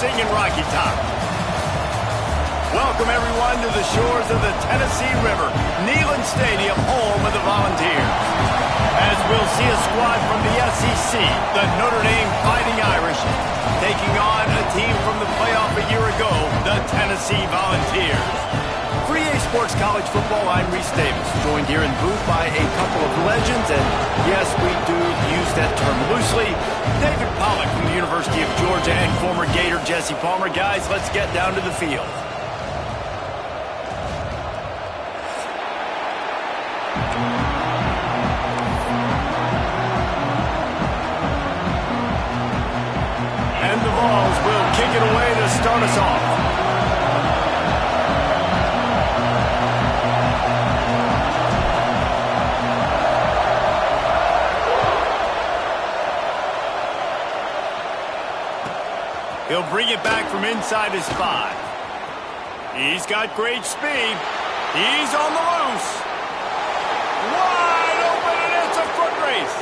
Singing Rocky Top. Welcome everyone to the shores of the Tennessee River, Neyland Stadium, home of the Volunteers. As we'll see a squad from the SEC, the Notre Dame Fighting Irish, taking on a team from the playoff a year ago, the Tennessee Volunteers. For EA Sports College Football, I'm Reese Davis, joined here in the booth by a couple of legends, and yes, we do use that term loosely. David Pollack from the University of Georgia and former Gator Jesse Palmer. Guys, let's get down to the field. And the Vols will kick it away to start us off. He'll bring it back from inside his 5. He's got great speed. He's on the loose. Wide open, and it's a foot race.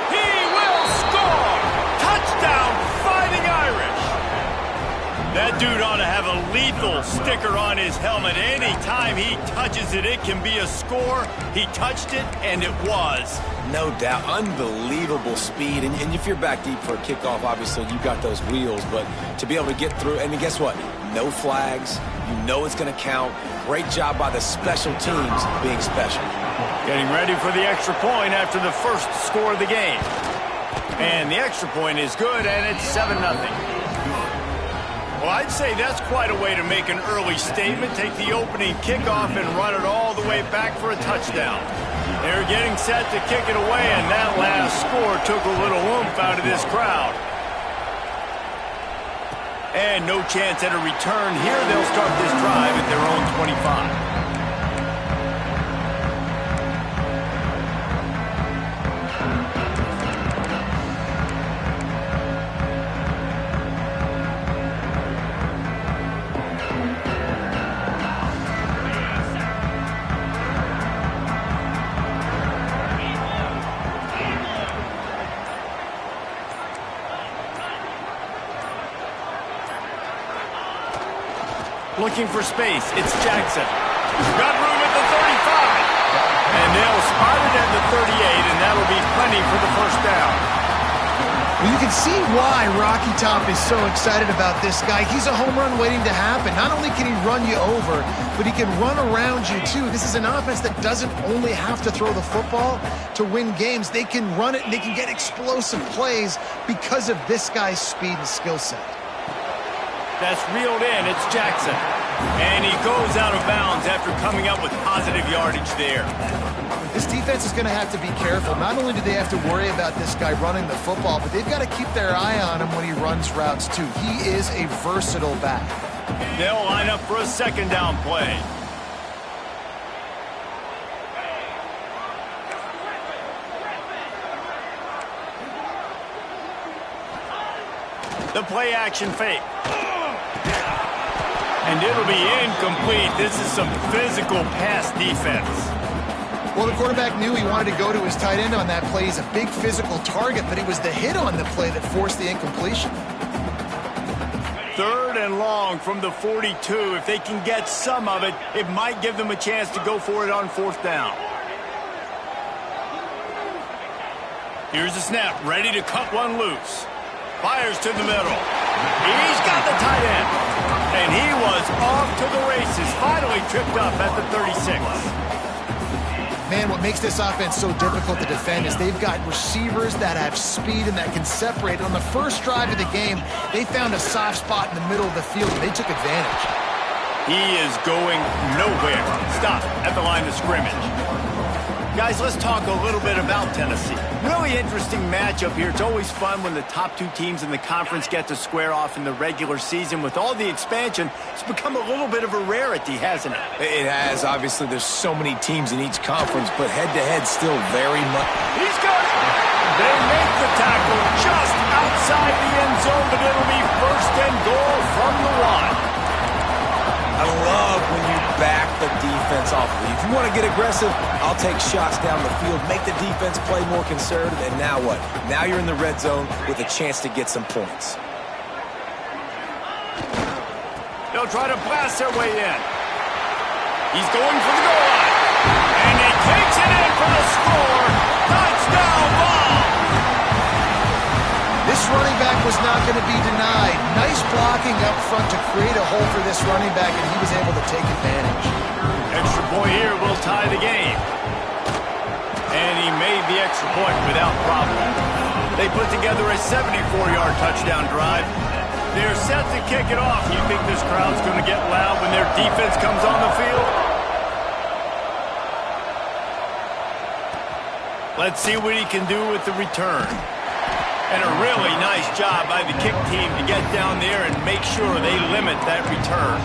He will score. Touchdown, Fighting Irish. That dude ought to have a lethal sticker on his helmet. Anytime he touches it, it can be a score. He touched it, and it was. No doubt. Unbelievable speed. And if you're back deep for a kickoff, obviously you got those wheels. But to be able to get through, and guess what? No flags. You know it's going to count. Great job by the special teams being special. Getting ready for the extra point after the first score of the game. And the extra point is good, and it's 7-0. Well, I'd say that's quite a way to make an early statement. Take the opening kickoff and run it all the way back for a touchdown. They're getting set to kick it away, and that last score took a little oomph out of this crowd. And no chance at a return here. They'll start this drive at their own 25. Looking for space, it's Jackson. Got room at the 35. And they'll spot it at the 38, and that'll be plenty for the first down. Well, you can see why Rocky Top is so excited about this guy. He's a home run waiting to happen. Not only can he run you over, but he can run around you too. This is an offense that doesn't only have to throw the football to win games. They can run it, and they can get explosive plays because of this guy's speed and skill set. That's reeled in. It's Jackson. And he goes out of bounds after coming up with positive yardage there. This defense is going to have to be careful. Not only do they have to worry about this guy running the football, but they've got to keep their eye on him when he runs routes too. He is a versatile back. They'll line up for a second down play. The play action fake. And it'll be incomplete. This is some physical pass defense. Well, the quarterback knew he wanted to go to his tight end on that play. He's a big physical target, but it was the hit on the play that forced the incompletion. 3rd and long from the 42. If they can get some of it, it might give them a chance to go for it on 4th down. Here's the snap, ready to cut one loose. Fires to the middle. He's got the tight end. And he was off to the races, finally tripped up at the 36. Man, what makes this offense so difficult to defend is they've got receivers that have speed and that can separate. On the first drive of the game, they found a soft spot in the middle of the field, and they took advantage. He is going nowhere. Stop at the line of scrimmage. Guys, let's talk a little bit about Tennessee. Really interesting matchup here. It's always fun when the top two teams in the conference get to square off in the regular season. With all the expansion, it's become a little bit of a rarity, hasn't it? It has. Obviously, there's so many teams in each conference, but head-to-head still very much. He's got it. They make the tackle just outside the end zone, but it'll be first and goal from the one. I love when you back the defense off of you. If you want to get aggressive, I'll take shots down the field, make the defense play more conservative, and now what? Now you're in the red zone with a chance to get some points. They'll try to blast their way in. He's going for the goal line. And he takes it in for the score. Touchdown, Vols! This running back was not going to be denied. Nice blocking up front to create a hole for this running back, and he was able to take advantage. Extra point here will tie the game. And he made the extra point without problem. They put together a 74-yard touchdown drive. They're set to kick it off. You think this crowd's going to get loud when their defense comes on the field? Let's see what he can do with the return. And a really nice job by the kick team to get down there and make sure they limit that return.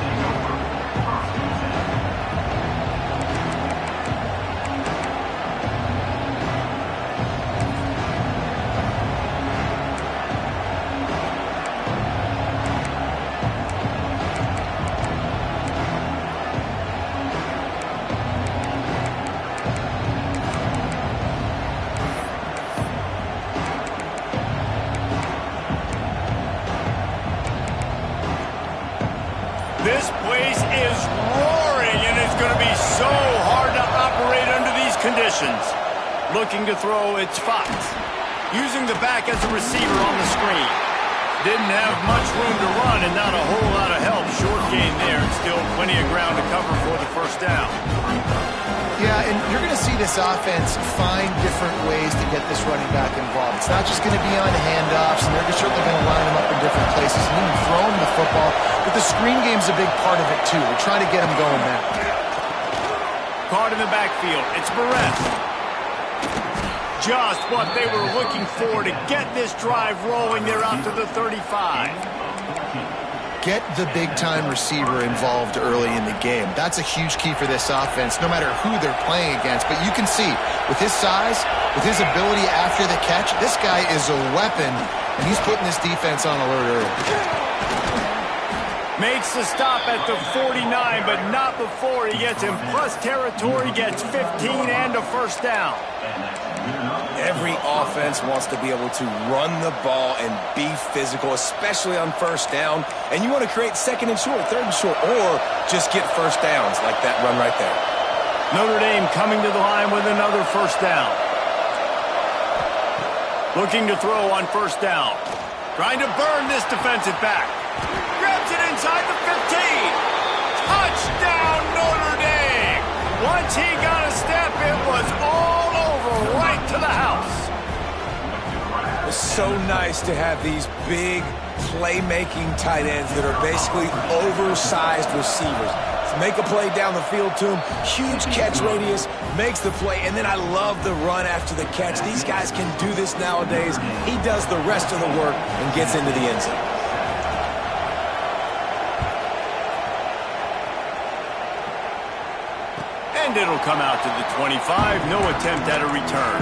This place is roaring, and it's going to be so hard to operate under these conditions. Looking to throw, it's Fox. Using the back as a receiver on the screen. Didn't have much room to run and not a whole lot of help. Short gain there, and still plenty of ground to cover for the first down. Yeah, and you're going to see this offense find different ways to get this running back involved. It's not just going to be on handoffs, and they're certainly going to line them up in different places and even throw them the football. But the screen game's a big part of it, too. We're trying to get them going there. Caught in the backfield. It's Barrett. Just what they were looking for to get this drive rolling. They're out to the 35. Get the big-time receiver involved early in the game. That's a huge key for this offense, no matter who they're playing against. But you can see, with his size, with his ability after the catch, this guy is a weapon, and he's putting this defense on alert early. Makes the stop at the 49, but not before he gets in plus territory, gets 15 and a first down. Every offense wants to be able to run the ball and be physical, especially on first down. And you want to create second and short, third and short, or just get first downs like that run right there. Notre Dame coming to the line with another first down. Looking to throw on first down. Trying to burn this defensive back. Grabs it inside the 15. Touchdown, Notre Dame. Once he got a step, it was all over right to the house. It's so nice to have these big playmaking tight ends that are basically oversized receivers. Make a play down the field to him, huge catch radius, makes the play, and then I love the run after the catch. These guys can do this nowadays. He does the rest of the work and gets into the end zone. And it'll come out to the 25. No attempt at a return.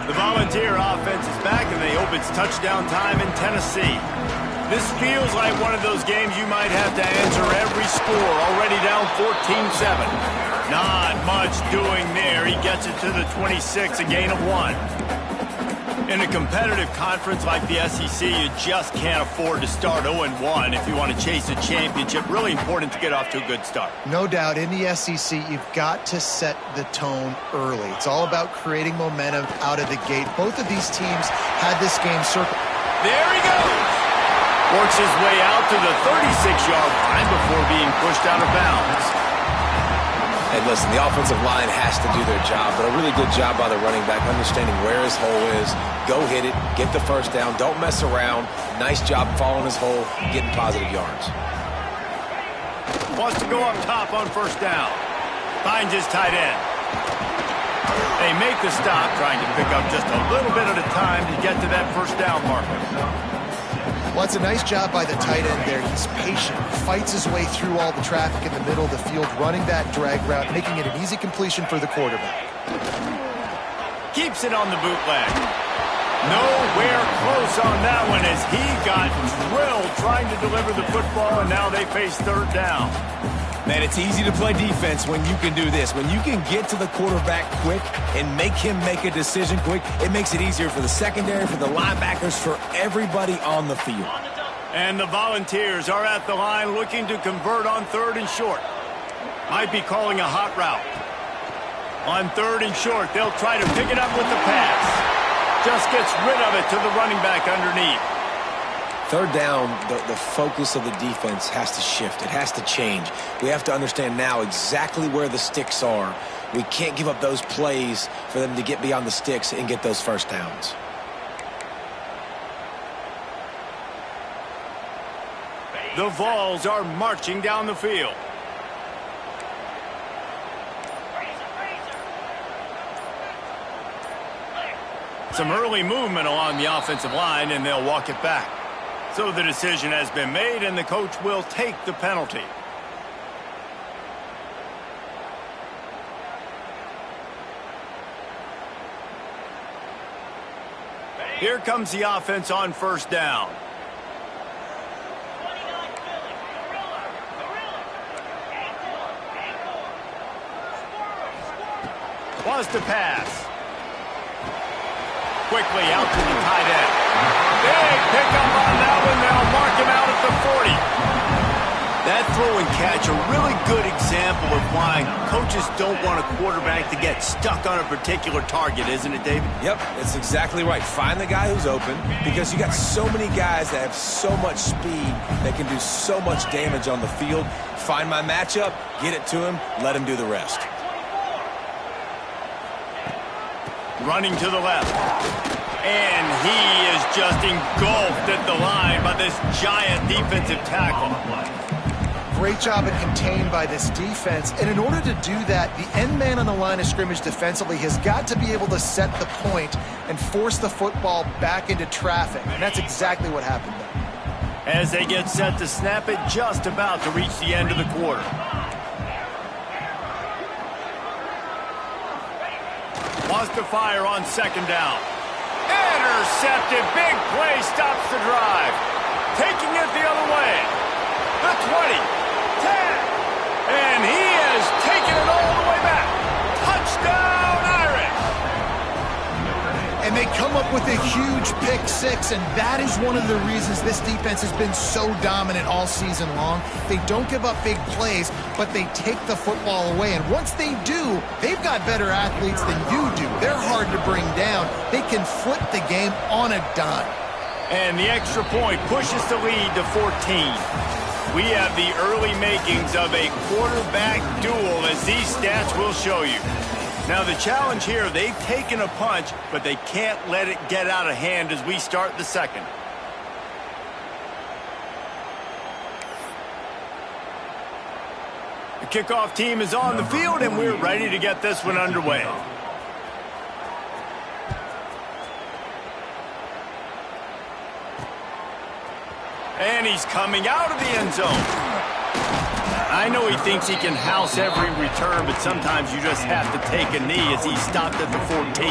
The Volunteer offense is back, and they hope it's touchdown time in Tennessee. This feels like one of those games you might have to answer every score. Already down 14-7. Not much doing there. He gets it to the 26, a gain of 1. In a competitive conference like the SEC, you just can't afford to start 0-1 if you want to chase a championship. Really important to get off to a good start. No doubt, in the SEC, you've got to set the tone early. It's all about creating momentum out of the gate. Both of these teams had this game circled. There he goes! Works his way out to the 36-yard line before being pushed out of bounds. And listen, the offensive line has to do their job, but a really good job by the running back, understanding where his hole is. Go hit it, get the first down, don't mess around. Nice job following his hole, getting positive yards. Wants to go up top on first down. Finds his tight end. They make the stop, trying to pick up just a little bit at a time to get to that first down marker. Well, it's a nice job by the tight end there. He's patient, fights his way through all the traffic in the middle of the field, running that drag route, making it an easy completion for the quarterback. Keeps it on the bootleg. Nowhere close on that one as he got drilled trying to deliver the football, and now they face third down. Man, it's easy to play defense when you can do this. When you can get to the quarterback quick and make him make a decision quick, it makes it easier for the secondary, for the linebackers, for everybody on the field. And the Volunteers are at the line looking to convert on third and short. Might be calling a hot route. On third and short, they'll try to pick it up with the pass. Just gets rid of it to the running back underneath. Third down, the focus of the defense has to shift. It has to change. We have to understand now exactly where the sticks are. We can't give up those plays for them to get beyond the sticks and get those first downs. The Vols are marching down the field. Some early movement along the offensive line, and they'll walk it back. So the decision has been made, and the coach will take the penalty. Here comes the offense on first down. Wants to pass. Quickly out to the tight end. Big pickup on that one. They'll mark him out at the 40. That throw and catch, a really good example of why coaches don't want a quarterback to get stuck on a particular target, isn't it, David? Yep, that's exactly right. Find the guy who's open, because you got so many guys that have so much speed that can do so much damage on the field. Find my matchup, get it to him, let him do the rest. Running to the left. And he is just engulfed at the line by this giant defensive tackle. Great job at contained by this defense. And in order to do that, the end man on the line of scrimmage defensively has got to be able to set the point and force the football back into traffic. And that's exactly what happened there. As they get set to snap it, just about to reach the end of the quarter. Wants to fire on second down. Intercepted. Big play stops the drive. Taking it the other way. The 20. 10. And he has taken it all the way back. Touchdown, Irish. And they come up with a huge pick six, and that is one of the reasons this defense has been so dominant all season long. They don't give up big plays, but they take the football away. And once they do, they've got better athletes than you do. They're hard to bring down. They can flip the game on a dime. And the extra point pushes the lead to 14. We have the early makings of a quarterback duel, as these stats will show you. Now the challenge here, they've taken a punch, but they can't let it get out of hand as we start the second. The kickoff team is on the field, and we're ready to get this one underway. And he's coming out of the end zone. I know he thinks he can house every return, but sometimes you just have to take a knee as he stopped at the 14.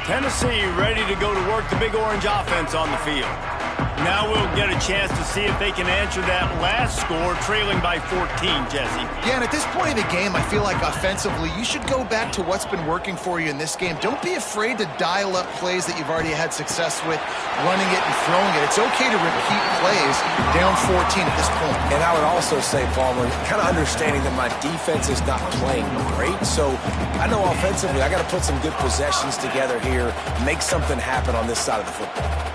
Tennessee ready to go to work the Big Orange offense on the field. Now we'll get a chance to see if they can answer that last score, trailing by 14, Jesse. Yeah, and at this point of the game, I feel like offensively, you should go back to what's been working for you in this game. Don't be afraid to dial up plays that you've already had success with, running it and throwing it. It's okay to repeat plays down 14 at this point. And I would also say, Palmer, kind of understanding that my defense is not playing great, so I know offensively I got to put some good possessions together here, make something happen on this side of the football.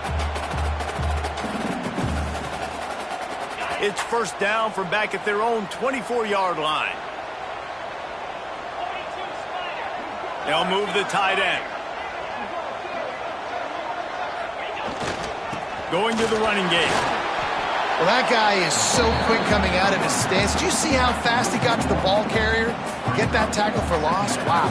It's first down from back at their own 24-yard line. They'll move the tight end. Going to the running game. Well, that guy is so quick coming out of his stance. Do you see how fast he got to the ball carrier? Get that tackle for loss? Wow.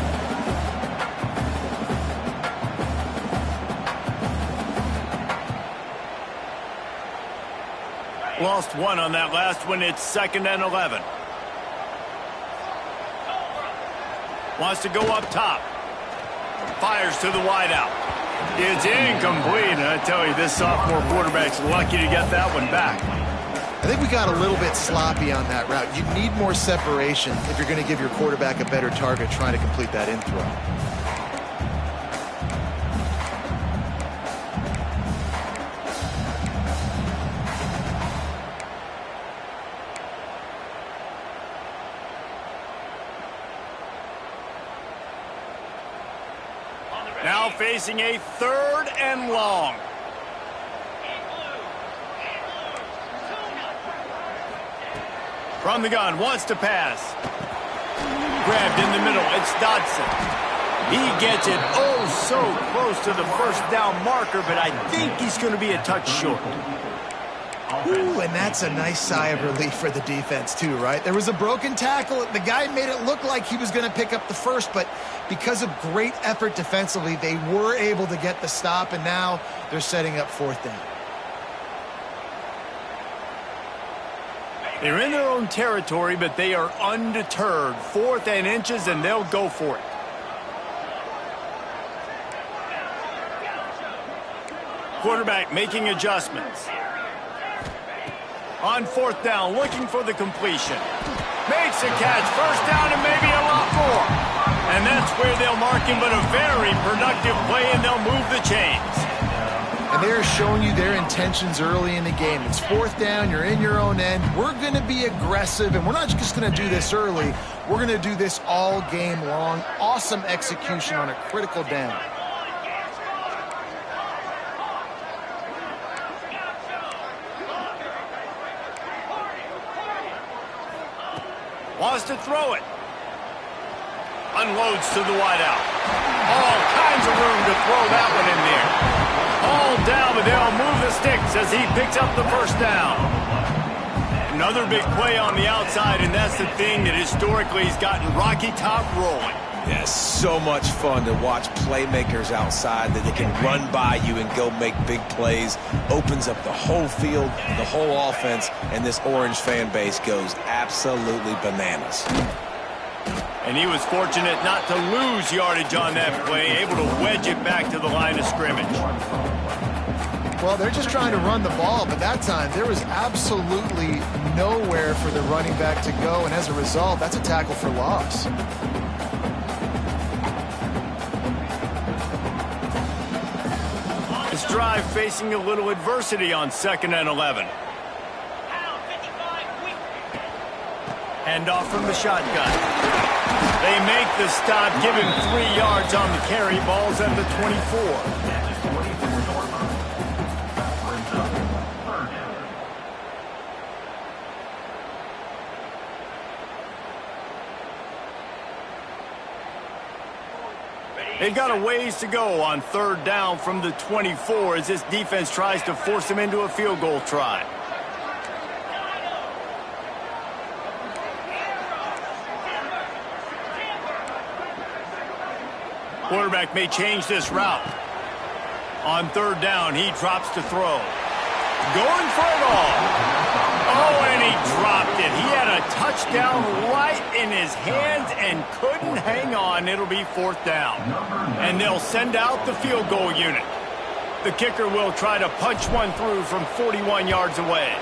Lost one on that last one. It's 2nd and 11. Wants to go up top. Fires to the wideout. It's incomplete. And I tell you, this sophomore quarterback's lucky to get that one back. I think we got a little bit sloppy on that route. You need more separation if you're going to give your quarterback a better target trying to complete that in throw. Now facing a 3rd and long. From the gun, wants to pass. Grabbed in the middle, it's Dodson. He gets it oh so close to the first down marker, but I think he's going to be a touch short. Ooh, and that's a nice sigh of relief for the defense too, right? There was a broken tackle. The guy made it look like he was going to pick up the first, but because of great effort defensively, they were able to get the stop, and now they're setting up 4th down. They're in their own territory, but they are undeterred. 4th and inches, and they'll go for it. Quarterback making adjustments. On 4th down, looking for the completion. Makes a catch, first down, and maybe a lot more. And that's where they'll mark him, but a very productive play, and they'll move the chains. And they're showing you their intentions early in the game. It's 4th down, you're in your own end. We're going to be aggressive, and we're not just going to do this early. We're going to do this all game long. Awesome execution on a critical down. Wants to throw it. Unloads to the wideout. All kinds of room to throw that one in there. All down, but they'll move the sticks as he picks up the first down. Another big play on the outside, and that's the thing that historically has gotten Rocky Top rolling. Yeah, so much fun to watch playmakers outside that they can run by you and go make big plays. Opens up the whole field, the whole offense, and this Orange fan base goes absolutely bananas. And he was fortunate not to lose yardage on that play, able to wedge it back to the line of scrimmage. Well, they're just trying to run the ball, but that time there was absolutely nowhere for the running back to go, and as a result, that's a tackle for loss. This drive facing a little adversity on 2nd and 11. Hand off from the shotgun. They make the stop, giving 3 yards on the carry. Ball's at the 24. They've got a ways to go on 3rd down from the 24 as this defense tries to force them into a field goal try. Quarterback may change this route. On 3rd down, he drops to throw. Going for it all. Oh, and he dropped it. He had a touchdown right in his hands and couldn't hang on. It'll be 4th down. And they'll send out the field goal unit. The kicker will try to punch one through from 41 yards away.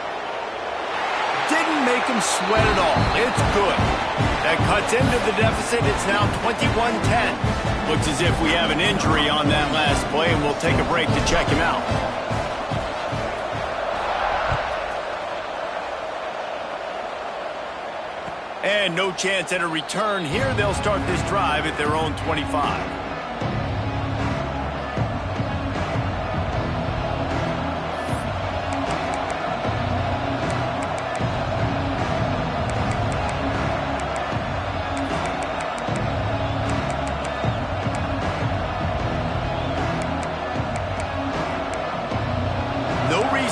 Didn't make him sweat at all. It's good. That cuts into the deficit. It's now 21-10. Looks as if we have an injury on that last play, and we'll take a break to check him out. And no chance at a return here. They'll start this drive at their own 25.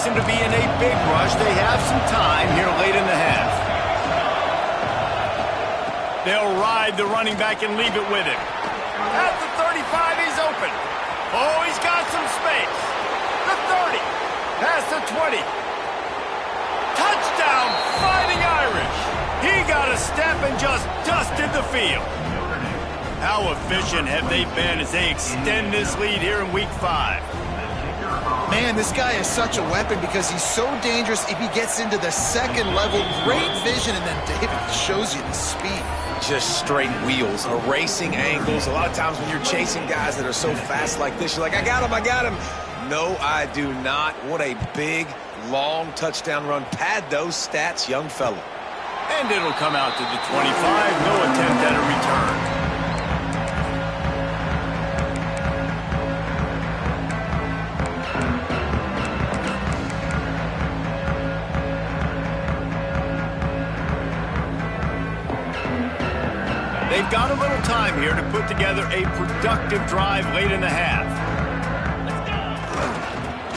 To be in a big rush. They have some time here late in the half. They'll ride the running back and leave it with him. At the 35, he's open. Oh, he's got some space. The 30. Past the 20. Touchdown, Fighting Irish. He got a step and just dusted the field. How efficient have they been as they extend this lead here in Week 5? Man, this guy is such a weapon because he's so dangerous if he gets into the second level. Great vision, and then David shows you the speed. Just straight wheels, erasing angles. A lot of times when you're chasing guys that are so fast like this, you're like, I got him. No, I do not. What a big, long touchdown run. Pad those stats, young fella. And it'll come out to the 25. No attempt at a return. They've got a little time here to put together a productive drive late in the half.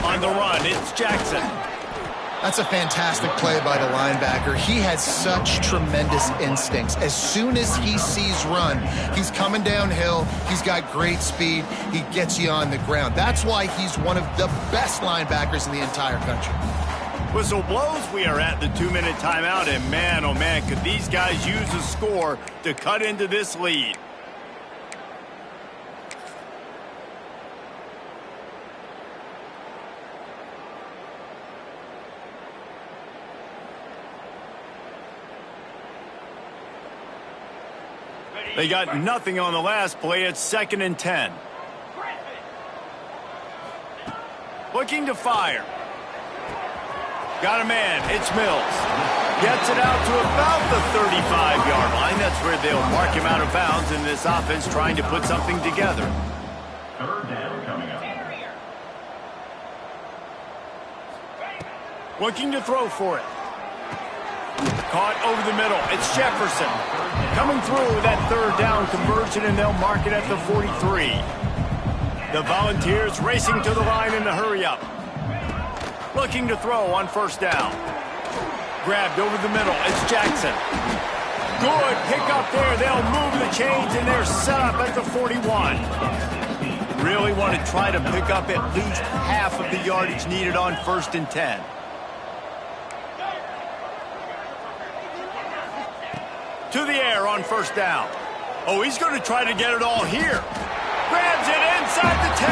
On the run, it's Jackson. That's a fantastic play by the linebacker. He has such tremendous instincts. As soon as he sees run, he's coming downhill. He's got great speed. He gets you on the ground. That's why he's one of the best linebackers in the entire country. Whistle blows. We are at the 2-minute timeout, and man, oh man, could these guys use a score to cut into this lead. They got nothing on the last play. It's 2nd and 10. Looking to fire. Got a man. It's Mills. Gets it out to about the 35-yard line. That's where they'll mark him out of bounds in this offense trying to put something together. 3rd down coming up. Looking to throw for it. Caught over the middle. It's Jefferson. Coming through with that 3rd down conversion, and they'll mark it at the 43. The Volunteers racing to the line in the hurry-up. Looking to throw on 1st down. Grabbed over the middle. It's Jackson. Good pick up there. They'll move the chains, and they're set up at the 41. Really want to try to pick up at least half of the yardage needed on 1st and 10. To the air on 1st down. Oh, he's going to try to get it all here. Grabs it inside the 10.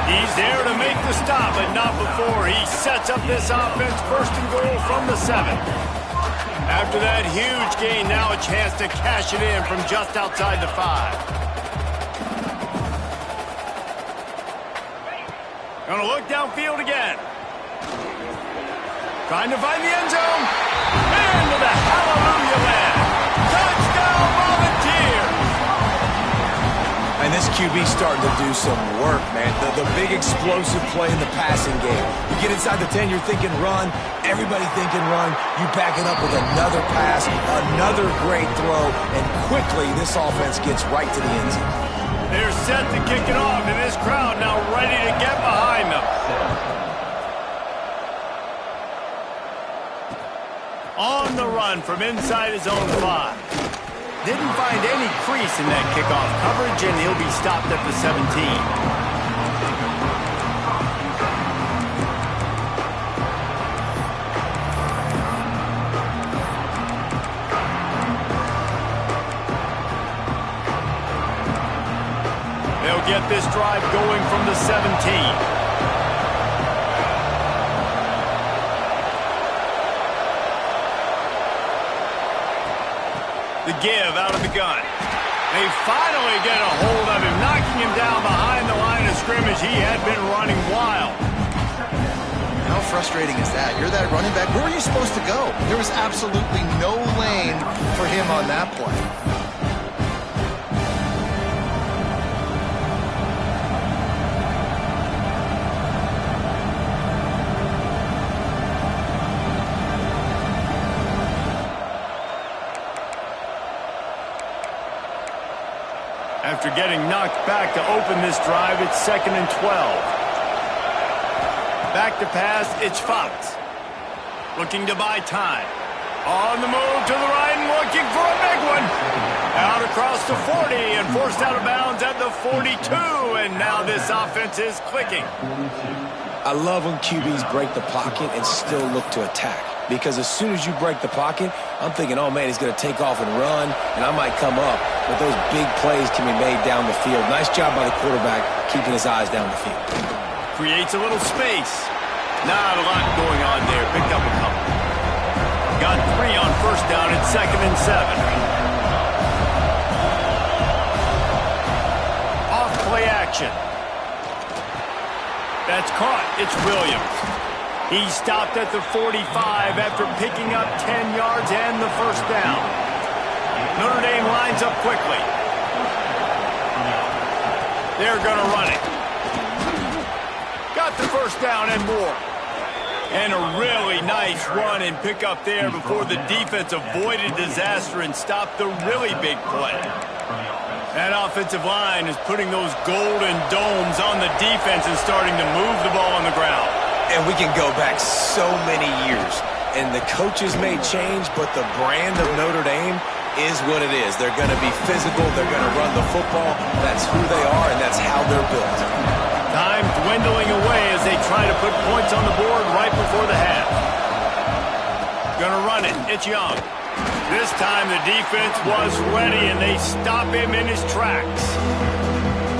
He's there to make the stop, but not before he sets up this offense 1st and goal from the 7. After that huge gain, now a chance to cash it in from just outside the 5. Gonna look downfield again. Trying to find the end zone. Into the hallelujah land. Touchdown Volunteers! And this QB's starting to do some work, man. The big explosive play in the passing game. You get inside the 10, you're thinking run. Everybody thinking run. You back it up with another pass, another great throw, and quickly this offense gets right to the end zone. They're set to kick it off, and this crowd now ready to get behind them. On the run from inside his own 5. Didn't find any crease in that kickoff coverage, and he'll be stopped at the 17. They'll get this drive going from the 17. The give out of the gun. They finally get a hold of him, knocking him down behind the line of scrimmage. He had been running wild. How frustrating is that? You're that running back. Where were you supposed to go? There was absolutely no lane for him on that play. After getting knocked back to open this drive, it's 2nd and 12. Back to pass, it's Fox. Looking to buy time. On the move to the right and looking for a big one. Out across the 40 and forced out of bounds at the 42. And now this offense is clicking. I love when QBs break the pocket and still look to attack. Because as soon as you break the pocket, I'm thinking, oh, man, he's going to take off and run, and I might come up. But those big plays can be made down the field. Nice job by the quarterback keeping his eyes down the field. Creates a little space. Not a lot going on there. Picked up a couple. Got 3 on first down at 2nd and 7. Off play action. That's caught. It's Williams. He stopped at the 45 after picking up 10 yards and the first down. Notre Dame lines up quickly. They're going to run it. Got the first down and more. And a really nice run and pick up there before the defense avoided disaster and stopped the really big play. That offensive line is putting those golden domes on the defense and starting to move the ball on the ground. And we can go back so many years. And the coaches may change, but the brand of Notre Dame is what it is. They're going to be physical. They're going to run the football. That's who they are, and that's how they're built. Time dwindling away as they try to put points on the board right before the half. Gonna run it. It's Young. This time the defense was ready, and they stop him in his tracks.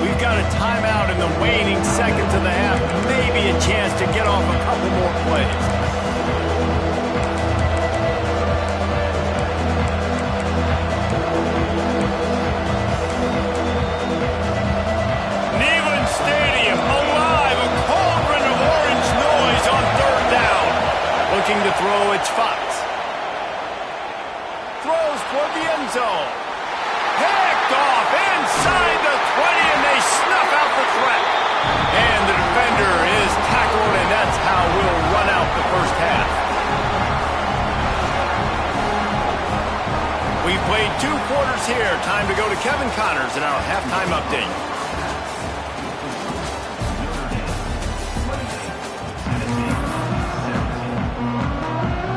We've got a timeout in the waning seconds of the half. Maybe a chance to get off a couple more plays. Neyland Stadium alive. A cauldron of orange noise on 3rd down. Looking to throw, it's Fox. Throws toward the end zone. Picked off inside the 20, and they snuff out the threat. And the defender is tackled, and that's how we'll run out the first half. We've played 2 quarters here. Time to go to Kevin Connors in our halftime update.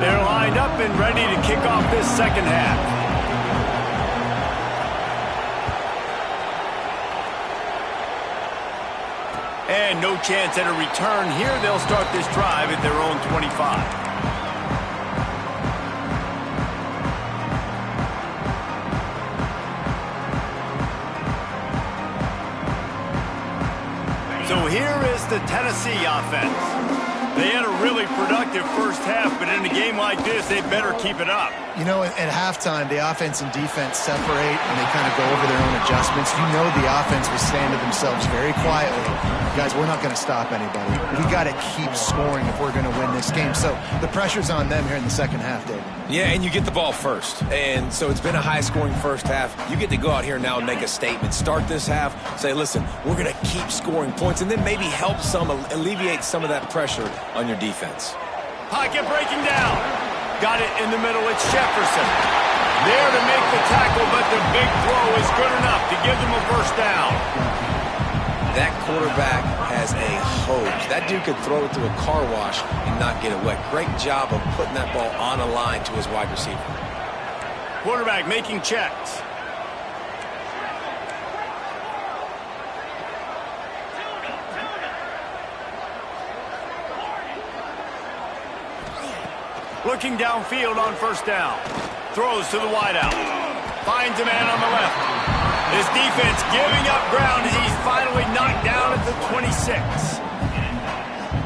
They're lined up and ready to kick off this second half. And no chance at a return here. They'll start this drive at their own 25. So here is the Tennessee offense. They had a really productive first half, but in a game like this, they better keep it up. You know, at halftime, the offense and defense separate, and they kind of go over their own adjustments. You know the offense was saying to themselves very quietly, guys, we're not going to stop anybody. We got to keep scoring if we're going to win this game. So the pressure's on them here in the second half, David. Yeah, and you get the ball first. And so it's been a high-scoring first half. You get to go out here now and make a statement. Start this half, say, listen, we're going to keep scoring points, and then maybe help alleviate some of that pressure on your defense. Pocket breaking down. Got it in the middle. It's Jefferson. There to make the tackle, but the big throw is good enough to give them a first down. That quarterback has a hose. That dude could throw it through a car wash and not get it wet. Great job of putting that ball on a line to his wide receiver. Quarterback making checks. Looking downfield on first down. Throws to the wideout. Finds a man on the left. His defense giving up ground as he's finally knocked down at the 26.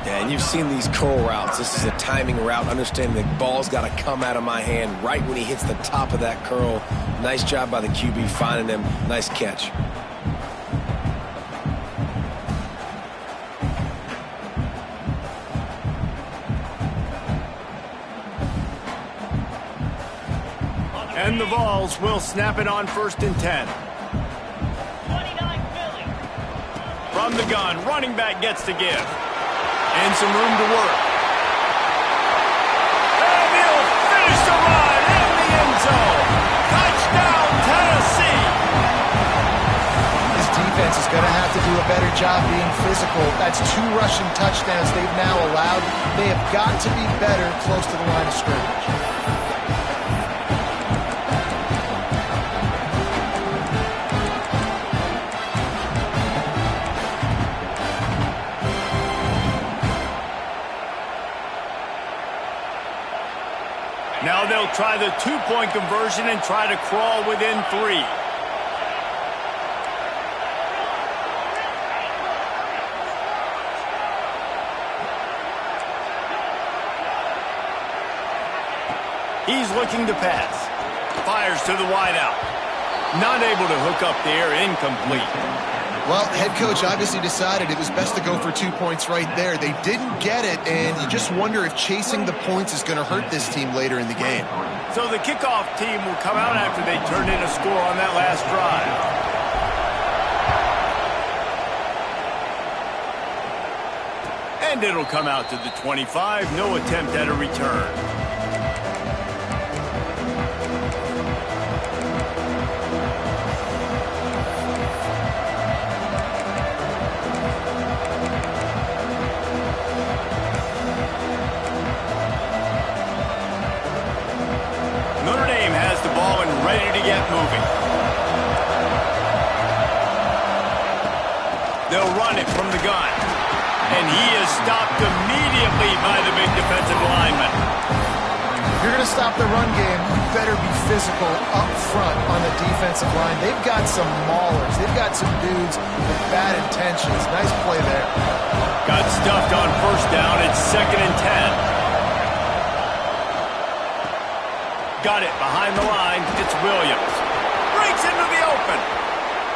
Yeah, and you've seen these curl routes. This is a timing route, understanding the ball's got to come out of my hand right when he hits the top of that curl. Nice job by the QB finding him. Nice catch. And the Vols will snap it on 1st and 10. From the gun, running back gets to give. And some room to work. And he'll finish the run in the end zone. Touchdown, Tennessee. This defense is going to have to do a better job being physical. That's 2 rushing touchdowns they've now allowed. They have got to be better close to the line of scrimmage. Now they'll try the 2-point conversion and try to crawl within 3. He's looking to pass. Fires to the wideout. Not able to hook up there, incomplete. Well, head coach obviously decided it was best to go for 2 points right there. They didn't get it, and you just wonder if chasing the points is going to hurt this team later in the game. So the kickoff team will come out after they turned in a score on that last drive. And it'll come out to the 25. No attempt at a return. Ready to get moving. They'll run it from the gun. And he is stopped immediately by the big defensive lineman. If you're going to stop the run game, you better be physical up front on the defensive line. They've got some maulers. They've got some dudes with bad intentions. Nice play there. Got stuffed on 1st down. It's 2nd and 10. Got it behind the line. It's Williams. Breaks into the open.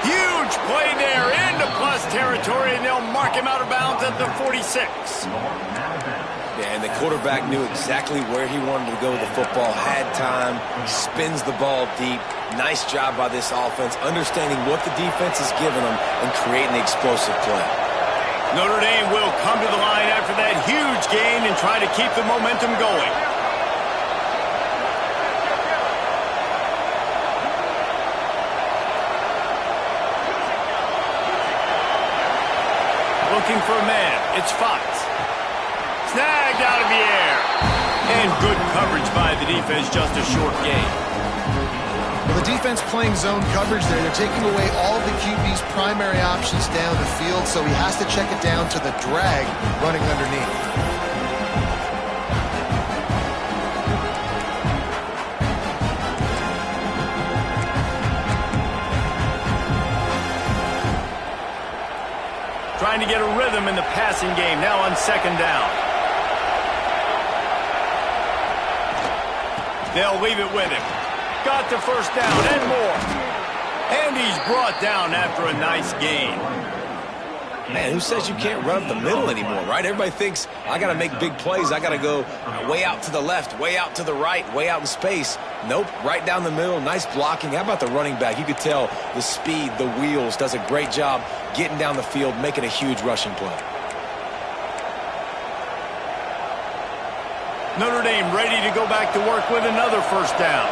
Huge play there into plus territory, and they'll mark him out of bounds at the 46. Yeah, and the quarterback knew exactly where he wanted to go with the football, had time, spins the ball deep. Nice job by this offense, understanding what the defense is giving them and creating the explosive play. Notre Dame will come to the line after that huge gain and try to keep the momentum going. Looking for a man. It's Fox. Snagged out of the air. And good coverage by the defense, just a short gain. Well, the defense playing zone coverage there. They're taking away all of the QB's primary options down the field, so he has to check it down to the drag running underneath. Trying to get a rhythm in the passing game now on 2nd down. They'll leave it with him. Got the 1st down and more. And he's brought down after a nice gain. Man, who says you can't run up the middle anymore, right? Everybody thinks, I got to make big plays. I got to go way out to the left, way out to the right, way out in space. Nope, right down the middle. Nice blocking. How about the running back? You could tell the speed, the wheels, does a great job getting down the field, making a huge rushing play. Notre Dame ready to go back to work with another 1st down.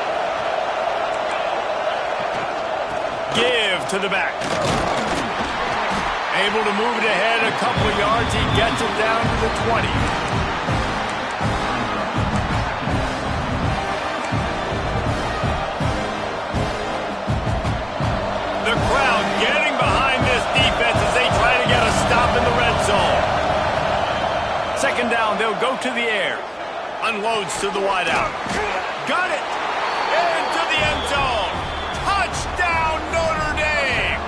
Give to the back. Able to move it ahead a couple of yards. He gets it down to the 20. The crowd getting behind this defense as they try to get a stop in the red zone. 2nd down, they'll go to the air. Unloads to the wideout. Got it. Into the end zone. Touchdown, Notre Dame.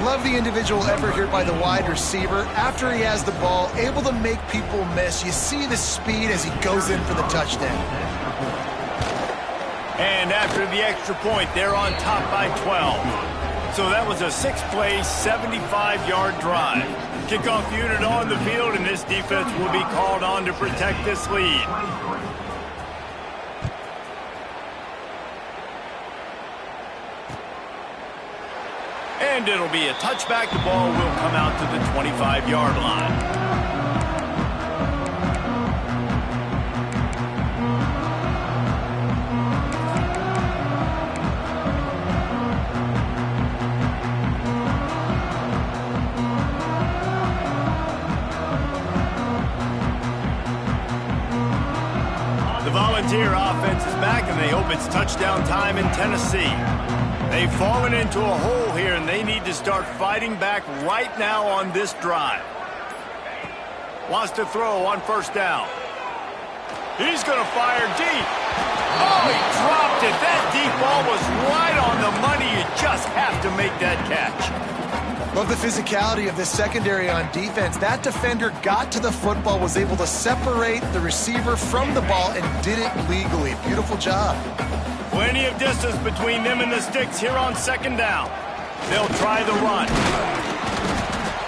Love the individual effort here by the wide receiver. After he has the ball, able to make people miss. You see the speed as he goes in for the touchdown. And after the extra point, they're on top by 12. So that was a 6-play, 75-yard drive. Kickoff unit on the field, and this defense will be called on to protect this lead. And it'll be a touchback. The ball will come out to the 25-yard line. The Volunteer offense is back, and they hope it's touchdown time in Tennessee. They've fallen into a hole here, and they need to start fighting back right now on this drive. Wants to throw on first down. He's going to fire deep. Oh, he dropped it. That deep ball was right on the money. You just have to make that catch. Love the physicality of this secondary on defense. That defender got to the football, was able to separate the receiver from the ball, and did it legally. Beautiful job. Plenty of distance between them and the sticks here on second down. They'll try the run.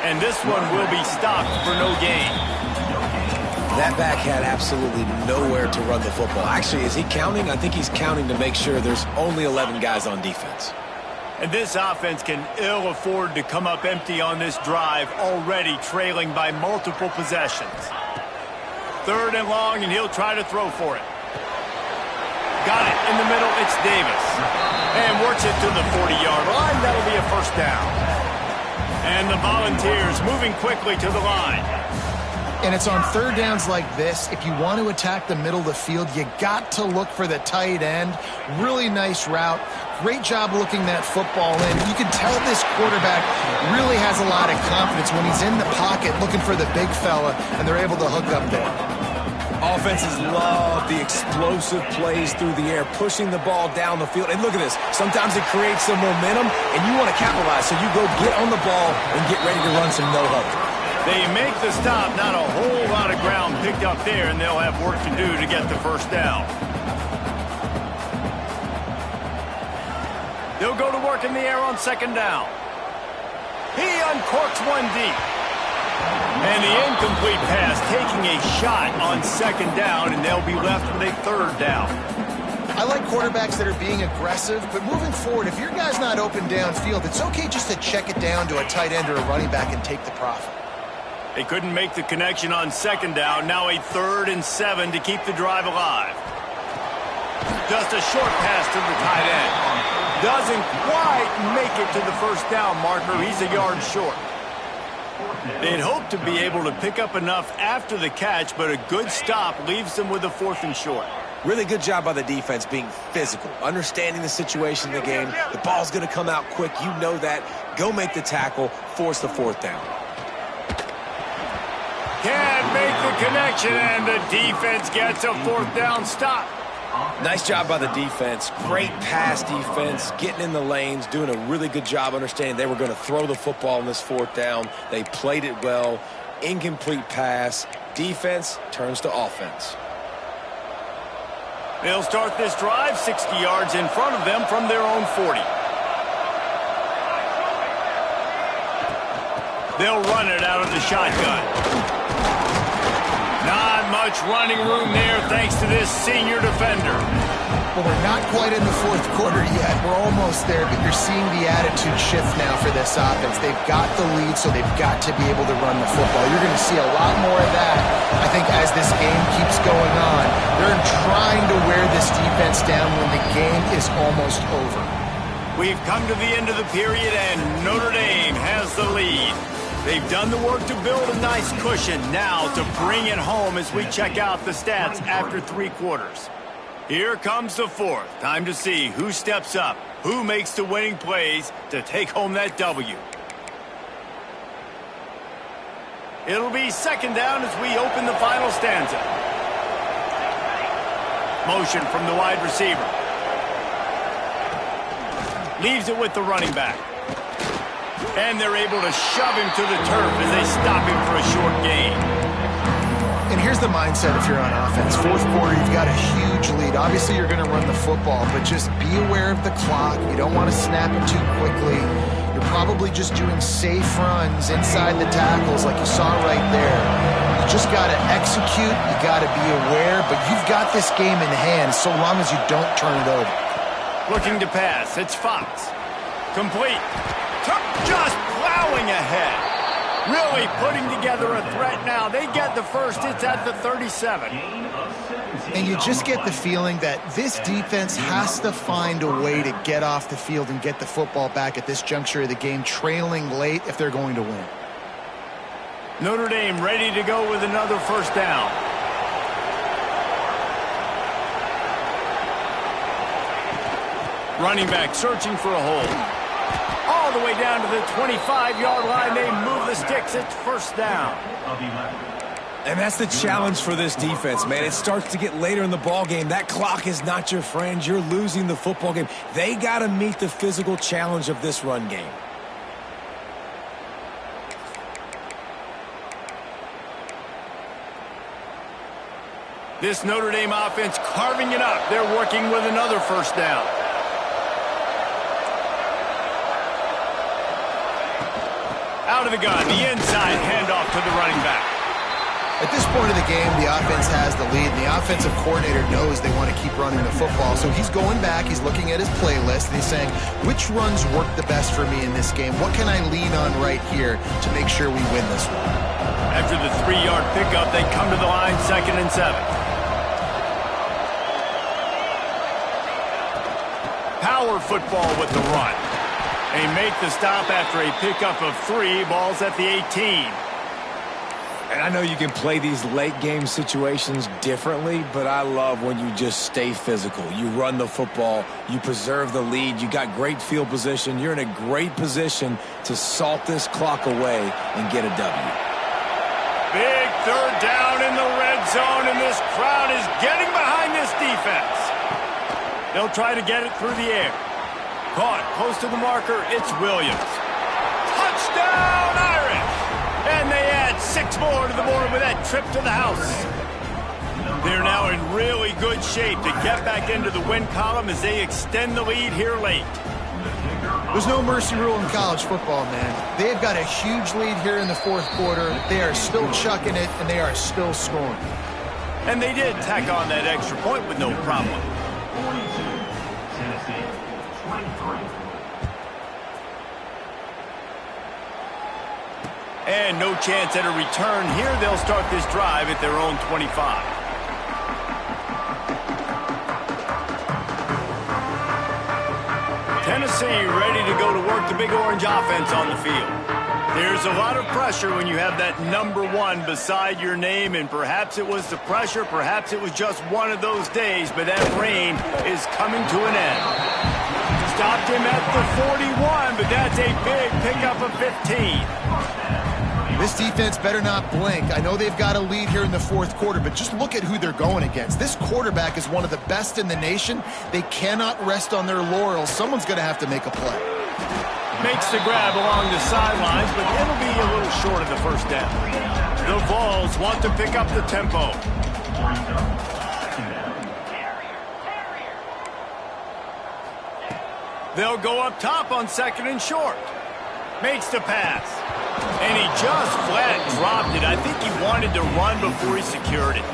And this one will be stopped for no gain. That back had absolutely nowhere to run the football. Actually, is he counting? I think he's counting to make sure there's only 11 guys on defense. And this offense can ill afford to come up empty on this drive, already trailing by multiple possessions. Third and long, and he'll try to throw for it. Got it in the middle. It's Davis. And works it to the 40-yard line. That'll be a first down. And the Volunteers moving quickly to the line. And it's on third downs like this. If you want to attack the middle of the field, you got to look for the tight end. Really nice route. Great job looking that football in. You can tell this quarterback really has a lot of confidence when he's in the pocket looking for the big fella, and they're able to hook up there. Offenses love the explosive plays through the air, pushing the ball down the field. And look at this. Sometimes it creates some momentum, and you want to capitalize. So you go get on the ball and get ready to run some no-huddle. They make the stop. Not a whole lot of ground picked up there, and they'll have work to do to get the first down. They'll go to work in the air on second down. He uncorks one deep. And the incomplete pass taking a shot on second down, and they'll be left with a third down. I like quarterbacks that are being aggressive, but moving forward, if your guy's not open downfield, it's okay just to check it down to a tight end or a running back and take the profit. They couldn't make the connection on second down. Now a 3rd and 7 to keep the drive alive. Just a short pass to the tight end. Doesn't quite make it to the first down marker. He's a yard short. They'd hope to be able to pick up enough after the catch, but a good stop leaves them with a 4th and short. Really good job by the defense being physical, understanding the situation in the game. The ball's going to come out quick. You know that. Go make the tackle, force the 4th down. Can't make the connection, and the defense gets a 4th down stop. Nice job by the defense. Great pass defense, getting in the lanes, doing a really good job understanding they were going to throw the football in this 4th down. They played it well. Incomplete pass. Defense turns to offense. They'll start this drive 60 yards in front of them from their own 40. They'll run it out of the shotgun. Not much running room there thanks to this senior defender. Well, we're not quite in the 4th quarter yet. We're almost there, but you're seeing the attitude shift now for this offense. They've got the lead, so they've got to be able to run the football. You're going to see a lot more of that, I think, as this game keeps going on. They're trying to wear this defense down when the game is almost over. We've come to the end of the period, and Notre Dame has the lead. They've done the work to build a nice cushion. Now to bring it home as we check out the stats after 3 quarters. Here comes the 4th. Time to see who steps up, who makes the winning plays to take home that W. It'll be second down as we open the final stanza. Motion from the wide receiver. Leaves it with the running back. And they're able to shove him to the turf as they stop him for a short gain. And here's the mindset if you're on offense. Fourth quarter, you've got a huge lead. Obviously, you're going to run the football, but just be aware of the clock. You don't want to snap it too quickly. You're probably just doing safe runs inside the tackles like you saw right there. You just got to execute. You got to be aware, but you've got this game in hand so long as you don't turn it over. Looking to pass. It's Fox. Complete. Just plowing ahead. Really putting together a threat now. They get the first. It's at the 37. And you just get the feeling that this defense has to find a way to get off the field and get the football back at this juncture of the game, trailing late if they're going to win. Notre Dame ready to go with another first down. Running back searching for a hole. All the way down to the 25-yard line. They move the sticks. It's first down. And that's the challenge for this defense, man. It starts to get later in the ball game. That clock is not your friend. You're losing the football game. They got to meet the physical challenge of this run game. This Notre Dame offense carving it up. They're working with another first down. Out of the gun, the inside handoff to the running back. At this point of the game, the offense has the lead, and the offensive coordinator knows they want to keep running the football. So he's going back, he's looking at his playlist, and he's saying, which runs work the best for me in this game? What can I lean on right here to make sure we win this one? After the 3-yard pickup, they come to the line, 2nd and 7. Power football with the run. They make the stop after a pickup of 3. Ball's at the 18. And I know you can play these late game situations differently, but I love when you just stay physical. You run the football, you preserve the lead, you got great field position. You're in a great position to salt this clock away and get a W. Big third down in the red zone, and this crowd is getting behind this defense. They'll try to get it through the air. Caught close to the marker, it's Williams. Touchdown, Irish! And they add 6 more to the board with that trip to the house. They're now in really good shape to get back into the win column as they extend the lead here late. There's no mercy rule in college football, man. They've got a huge lead here in the fourth quarter. They are still chucking it, and they are still scoring. And they did tack on that extra point with no problem. And no chance at a return here. They'll start this drive at their own 25. Tennessee ready to go to work the Big Orange offense on the field. There's a lot of pressure when you have that number 1 beside your name, and perhaps it was the pressure, perhaps it was just one of those days, but that rain is coming to an end. Stopped him at the 41, but that's a big pickup of 15. This defense better not blink. I know they've got a lead here in the fourth quarter, but just look at who they're going against. This quarterback is one of the best in the nation. They cannot rest on their laurels. Someone's going to have to make a play. Makes the grab along the sidelines, but it'll be a little short of the first down. The Vols want to pick up the tempo. They'll go up top on 2nd and short. Makes the pass. And he just flat dropped it. I think he wanted to run before he secured it.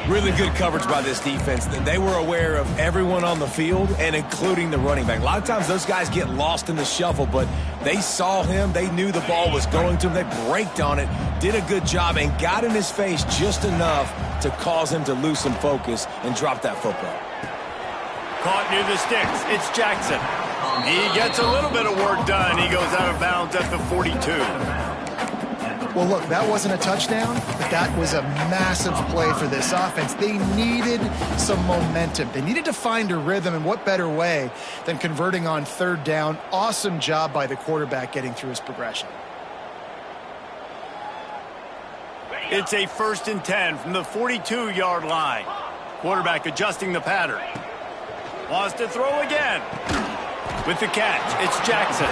Really good coverage by this defense. They were aware of everyone on the field, and including the running back. A lot of times those guys get lost in the shuffle, but they saw him. They knew the ball was going to him. They braked on it, did a good job, and got in his face just enough to cause him to lose some focus and drop that football. Caught near the sticks. It's Jackson. He gets a little bit of work done. He goes out of bounds at the 42. Well, look, that wasn't a touchdown, but that was a massive play for this offense. They needed some momentum. They needed to find a rhythm, and what better way than converting on 3rd down. Awesome job by the quarterback getting through his progression. It's a 1st and 10 from the 42-yard line. Quarterback adjusting the pattern. Wants to throw again. With the catch, it's Jackson.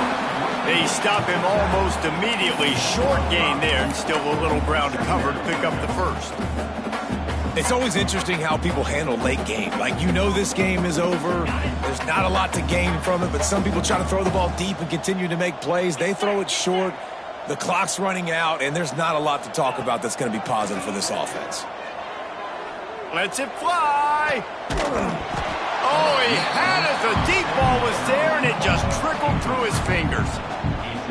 They stop him almost immediately. Short gain there, and still a little ground to cover to pick up the first. It's always interesting how people handle late game. Like, you know this game is over. There's not a lot to gain from it, but some people try to throw the ball deep and continue to make plays. They throw it short. The clock's running out, and there's not a lot to talk about that's going to be positive for this offense. Lets it fly. Oh, he had it. The deep ball was there, and it just trickled through his fingers.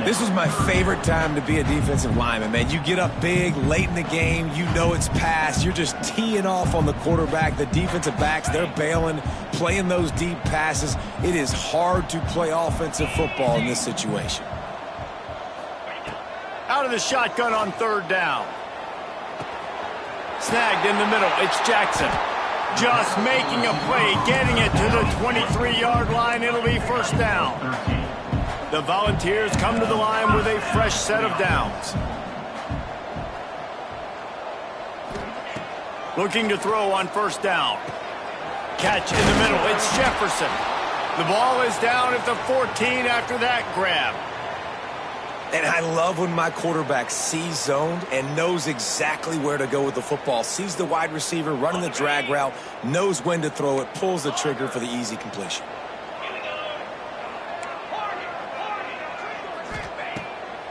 This was my favorite time to be a defensive lineman, man. You get up big, late in the game, you know it's past. You're just teeing off on the quarterback. The defensive backs, they're bailing, playing those deep passes. It is hard to play offensive football in this situation. Out of the shotgun on third down. Snagged in the middle. It's Jackson. Just making a play, getting it to the 23-yard line. It'll be first down. The Volunteers come to the line with a fresh set of downs. Looking to throw on first down. Catch in the middle. It's Jefferson. The ball is down at the 14 after that grab. And I love when my quarterback sees zoned and knows exactly where to go with the football. Sees the wide receiver running the drag route, knows when to throw it, pulls the trigger for the easy completion.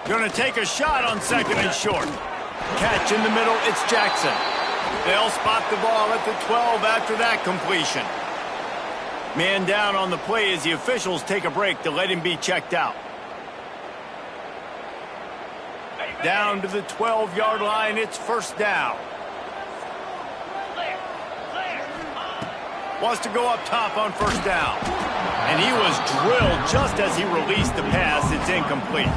Going to take a shot on second and short. Catch in the middle, it's Jackson. They'll spot the ball at the 12 after that completion. Man down on the play as the officials take a break to let him be checked out. Down to the 12-yard line, it's first down. Wants to go up top on first down. And he was drilled just as he released the pass. It's incomplete.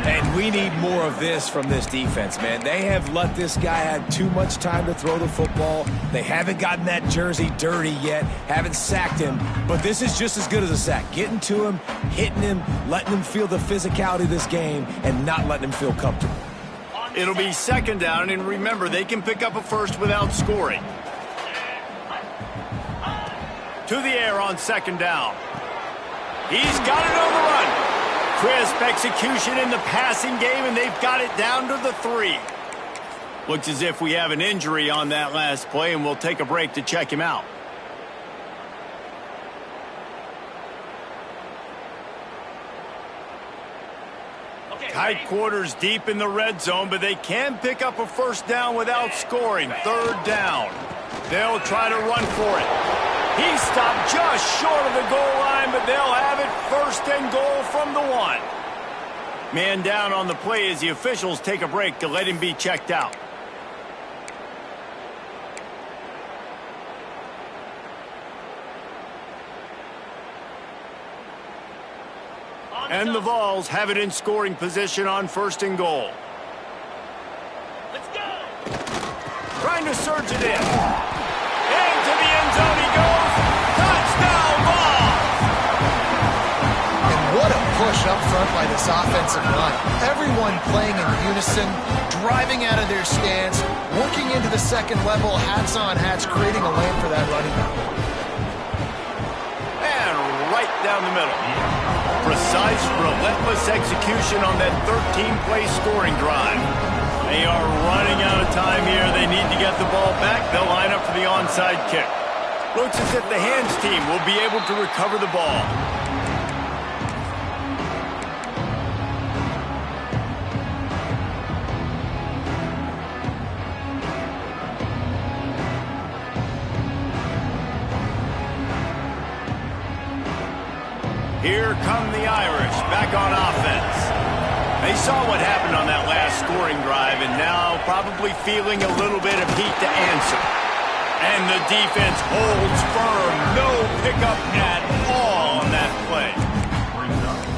And we need more of this from this defense, man. They have let this guy have too much time to throw the football. They haven't gotten that jersey dirty yet, haven't sacked him. But this is just as good as a sack. Getting to him, hitting him, letting him feel the physicality of this game, and not letting him feel comfortable. It'll be second down, and remember, they can pick up a first without scoring. To the air on second down. He's got it on the run. Crisp execution in the passing game, and they've got it down to the 3. Looks as if we have an injury on that last play, and we'll take a break to check him out. Tight quarters deep in the red zone, but they can pick up a first down without scoring. Third down. They'll try to run for it. He stopped just short of the goal line, but they'll have it first and goal from the 1. Man down on the play as the officials take a break to let him be checked out. And the Vols have it in scoring position on first and goal. Let's go! Trying to surge it in. Into the end zone he goes. Touchdown, Vols! And what a push up front by this offensive line. Everyone playing in unison, driving out of their stance, working into the second level, hats on hats, creating a lane for that running back. And right down the middle. Precise, relentless execution on that 13-play scoring drive. They are running out of time here. They need to get the ball back. They'll line up for the onside kick. Looks as if the hands team will be able to recover the ball. Here come the Irish back on offense. They saw what happened on that last scoring drive and now probably feeling a little bit of heat to answer. And the defense holds firm. No pickup at all on that play.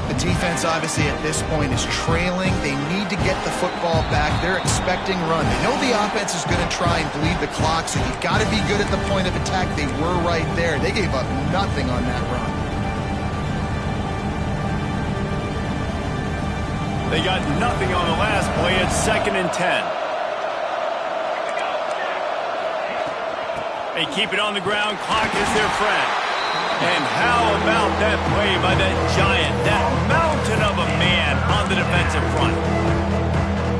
The defense obviously at this point is trailing. They need to get the football back. They're expecting run. They know the offense is going to try and bleed the clock, so you've got to be good at the point of attack. They were right there. They gave up nothing on that run. They got nothing on the last play. It's 2nd and 10. They keep it on the ground. Clock is their friend. And how about that play by that giant, that mountain of a man? again on the defensive front.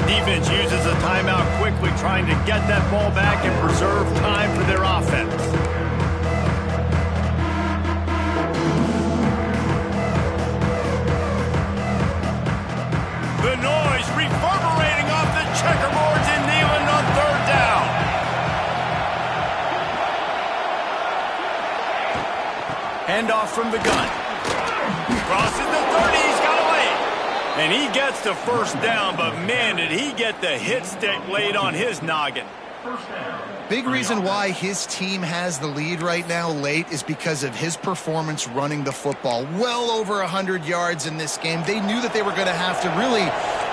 Defense uses a timeout quickly, trying to get that ball back and preserve time for their offense. The noise reverberating off the checkerboards in Neyland on third down. Handoff from the gun. Crosses the 30, he's got away. And he gets the first down, but man, did he get the hit stick laid on his noggin. Big reason why his team has the lead right now late is because of his performance running the football. Well over 100 yards in this game. They knew that they were going to have to really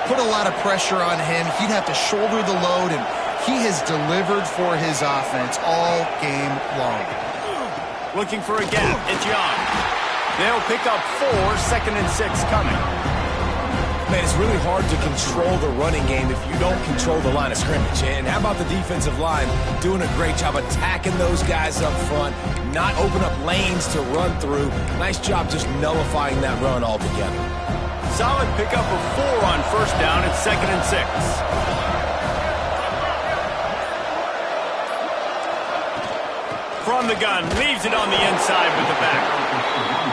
put a lot of pressure on him. He'd have to shoulder the load, and he has delivered for his offense all game long. Looking for a gap. It's Young. They'll pick up 4, 2nd and 6 coming. Man, it's really hard to control the running game if you don't control the line of scrimmage. And how about the defensive line doing a great job attacking those guys up front, not open up lanes to run through. Nice job just nullifying that run altogether. Solid pickup of 4 on first down at 2nd and 6. From the gun, leaves it on the inside with the back.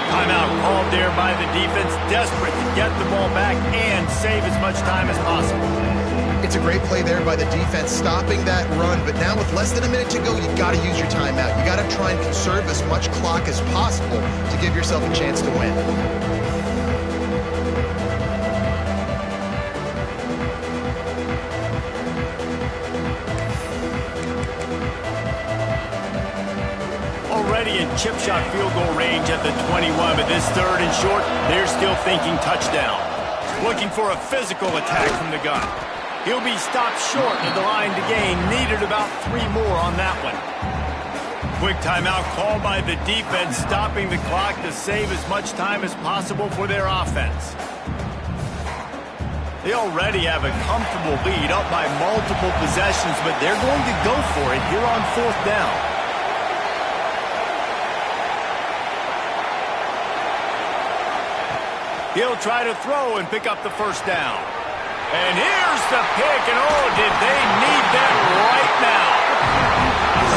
Timeout called there by the defense, desperate to get the ball back and save as much time as possible. It's a great play there by the defense, stopping that run, but now with less than a minute to go, you got to use your timeout. You got to try and conserve as much clock as possible to give yourself a chance to win. Already in chip shot field goal range at the 21, but this 3rd and short, they're still thinking touchdown. Looking for a physical attack from the gun. He'll be stopped short of the line to gain. Needed about 3 more on that one. Quick timeout called by the defense, stopping the clock to save as much time as possible for their offense. They already have a comfortable lead, up by multiple possessions, but they're going to go for it here on 4th down. He'll try to throw and pick up the first down. And here's the pick, and oh, did they need that right now.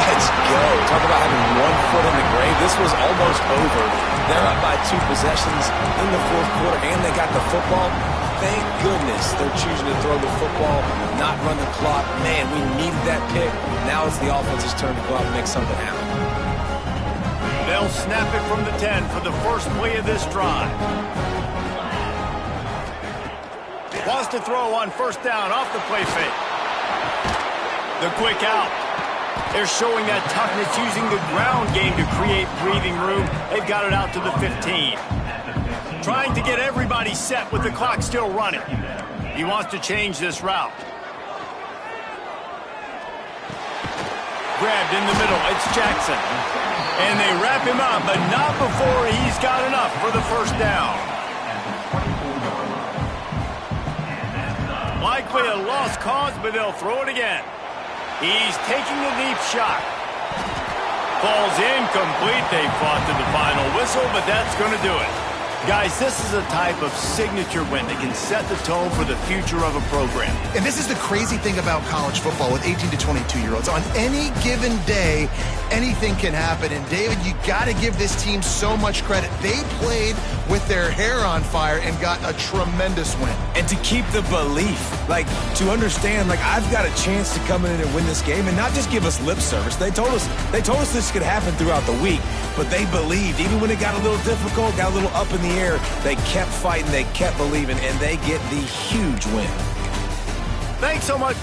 Let's go. Talk about having 1 foot in the grave. This was almost over. They're up by 2 possessions in the 4th quarter, and they got the football. Thank goodness they're choosing to throw the football, not run the clock. Man, we needed that pick. Now it's the offense's turn to go out and make something happen. They'll snap it from the 10 for the first play of this drive. Wants to throw on first down off the play fake. The quick out. They're showing that toughness using the ground game to create breathing room. They've got it out to the 15. Trying to get everybody set with the clock still running. He wants to change this route. Grabbed in the middle. It's Jackson. And they wrap him up, but not before he's got enough for the first down. Likely a lost cause, but they'll throw it again. He's taking a deep shot. Falls incomplete. They fought to the final whistle, but that's going to do it. Guys, this is a type of signature win that can set the tone for the future of a program. And this is the crazy thing about college football with 18 to 22-year-olds. On any given day, anything can happen. And, David, you got to give this team so much credit. They played with their hair on fire and got a tremendous win. And to keep the belief, to understand, I've got a chance to come in and win this game and not just give us lip service. They told us this could happen throughout the week, but they believed. Even when it got a little difficult, got a little up in the air, they kept fighting, they kept believing, and they get the huge win. Thanks so much